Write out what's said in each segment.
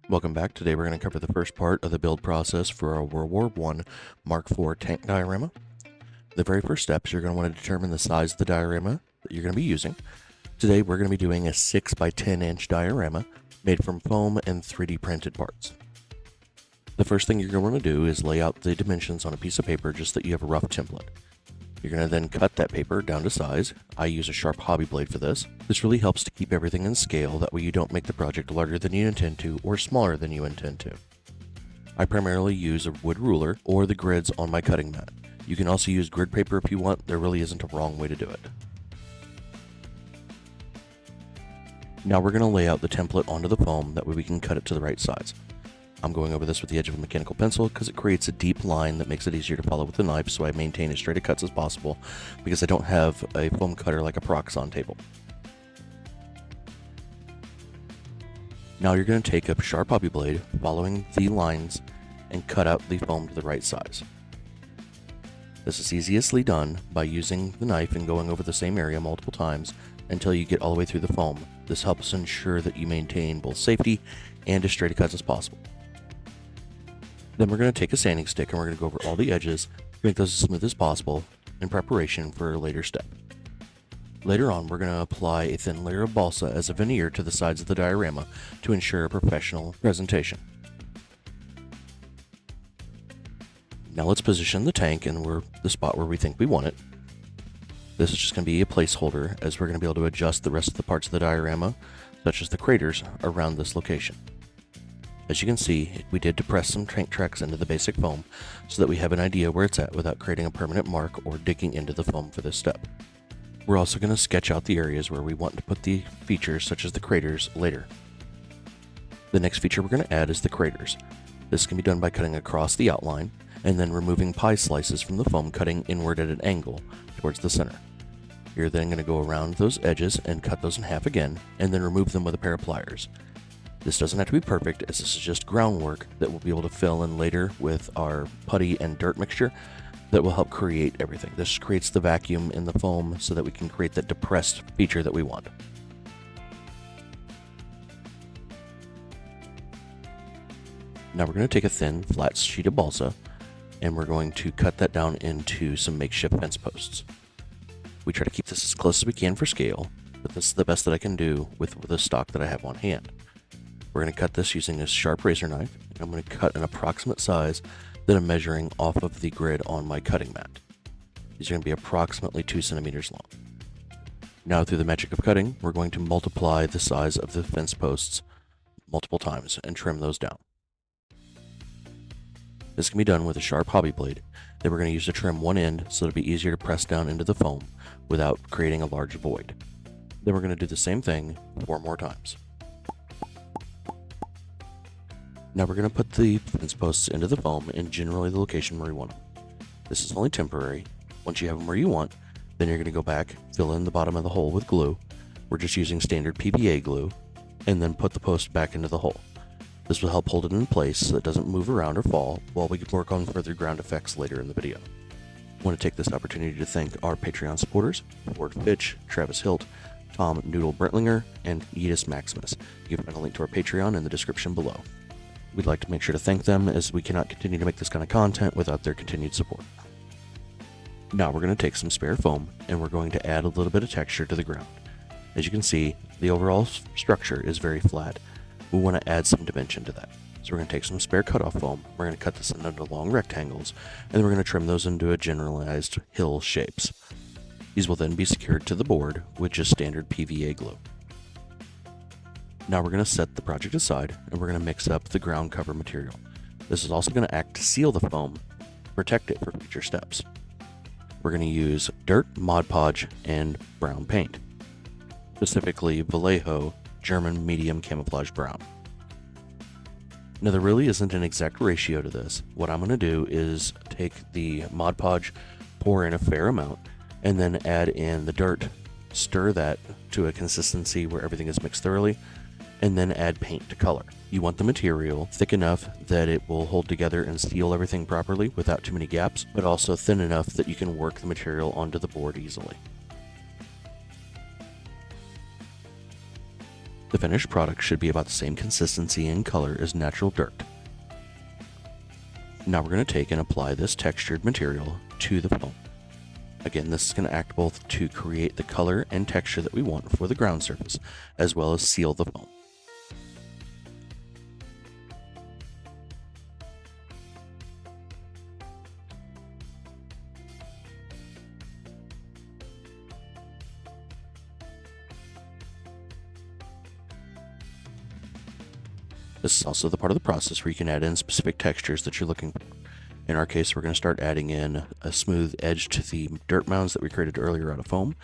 Welcome back. Today we're going to cover the first part of the build process for our World War I Mark IV tank diorama. The very first steps, you're going to want to determine the size of the diorama that you're going to be using. Today we're going to be doing a 6 by 10 inch diorama made from foam and 3D printed parts. The first thing you're going to want to do is lay out the dimensions on a piece of paper just so that you have a rough template. You're going to then cut that paper down to size. I use a sharp hobby blade for this. This really helps to keep everything in scale, that way you don't make the project larger than you intend to or smaller than you intend to. I primarily use a wood ruler or the grids on my cutting mat. You can also use grid paper if you want. There really isn't a wrong way to do it. Now we're going to lay out the template onto the foam, that way we can cut it to the right size. I'm going over this with the edge of a mechanical pencil because it creates a deep line that makes it easier to follow with the knife, so I maintain as straight a cuts as possible because I don't have a foam cutter like a Proxxon table. Now you're going to take a sharp hobby blade, following the lines, and cut out the foam to the right size. This is easiestly done by using the knife and going over the same area multiple times until you get all the way through the foam. This helps ensure that you maintain both safety and as straight a cuts as possible. Then we're going to take a sanding stick and we're going to go over all the edges to make those as smooth as possible in preparation for a later step. Later on, we're going to apply a thin layer of balsa as a veneer to the sides of the diorama to ensure a professional presentation. Now let's position the tank in the spot where we think we want it. This is just going to be a placeholder, as we're going to be able to adjust the rest of the parts of the diorama, such as the craters, around this location. As you can see, we did depress some tank tracks into the basic foam so that we have an idea where it's at without creating a permanent mark or digging into the foam for this step. We're also going to sketch out the areas where we want to put the features such as the craters later. The next feature we're going to add is the craters. This can be done by cutting across the outline and then removing pie slices from the foam, cutting inward at an angle towards the center. You're then going to go around those edges and cut those in half again and then remove them with a pair of pliers. This doesn't have to be perfect, as this is just groundwork that we'll be able to fill in later with our putty and dirt mixture that will help create everything. This creates the vacuum in the foam so that we can create that depressed feature that we want. Now we're going to take a thin, flat sheet of balsa and we're going to cut that down into some makeshift fence posts. We try to keep this as close as we can for scale, but this is the best that I can do with the stock that I have on hand. We're going to cut this using a sharp razor knife, and I'm going to cut an approximate size that I'm measuring off of the grid on my cutting mat. These are going to be approximately 2 centimeters long. Now, through the magic of cutting, we're going to multiply the size of the fence posts multiple times and trim those down. This can be done with a sharp hobby blade that we're going to use to trim one end so it'll be easier to press down into the foam without creating a large void. Then we're going to do the same thing 4 more times. Now we're going to put the fence posts into the foam in generally the location where we want them. This is only temporary. Once you have them where you want, then you're going to go back, fill in the bottom of the hole with glue. We're just using standard PVA glue, and then put the post back into the hole. This will help hold it in place so it doesn't move around or fall while we can work on further ground effects later in the video. I want to take this opportunity to thank our Patreon supporters, Fitch, Travis Hilt, Tom Noodle Brentlinger, and Yeetus Maximus. You can find a link to our Patreon in the description below. We'd like to make sure to thank them, as we cannot continue to make this kind of content without their continued support. Now we're going to take some spare foam and we're going to add a little bit of texture to the ground. As you can see, the overall structure is very flat. We want to add some dimension to that. So we're going to take some spare cutoff foam, we're going to cut this into long rectangles, and then we're going to trim those into a generalized hill shapes. These will then be secured to the board with just standard PVA glue. Now we're going to set the project aside and we're going to mix up the ground cover material. This is also going to act to seal the foam, protect it for future steps. We're going to use dirt, Mod Podge, and brown paint, specifically Vallejo German medium camouflage brown. Now there really isn't an exact ratio to this. What I'm going to do is take the Mod Podge, pour in a fair amount, and then add in the dirt, stir that to a consistency where everything is mixed thoroughly, and then add paint to color. You want the material thick enough that it will hold together and seal everything properly without too many gaps, but also thin enough that you can work the material onto the board easily. The finished product should be about the same consistency and color as natural dirt. Now we're going to take and apply this textured material to the foam. Again, this is going to act both to create the color and texture that we want for the ground surface, as well as seal the foam. This is also the part of the process where you can add in specific textures that you're looking for. In our case, we're going to start adding in a smooth edge to the dirt mounds that we created earlier out of foam,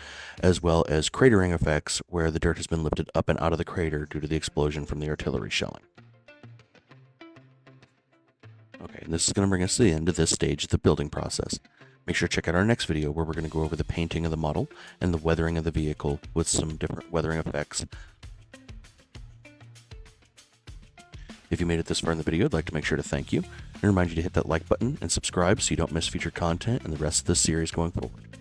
as well as cratering effects where the dirt has been lifted up and out of the crater due to the explosion from the artillery shelling. Okay, and this is going to bring us to the end of this stage of the building process. Make sure to check out our next video where we're going to go over the painting of the model and the weathering of the vehicle with some different weathering effects. If you made it this far in the video, I'd like to make sure to thank you and remind you to hit that like button and subscribe so you don't miss future content and the rest of this series going forward.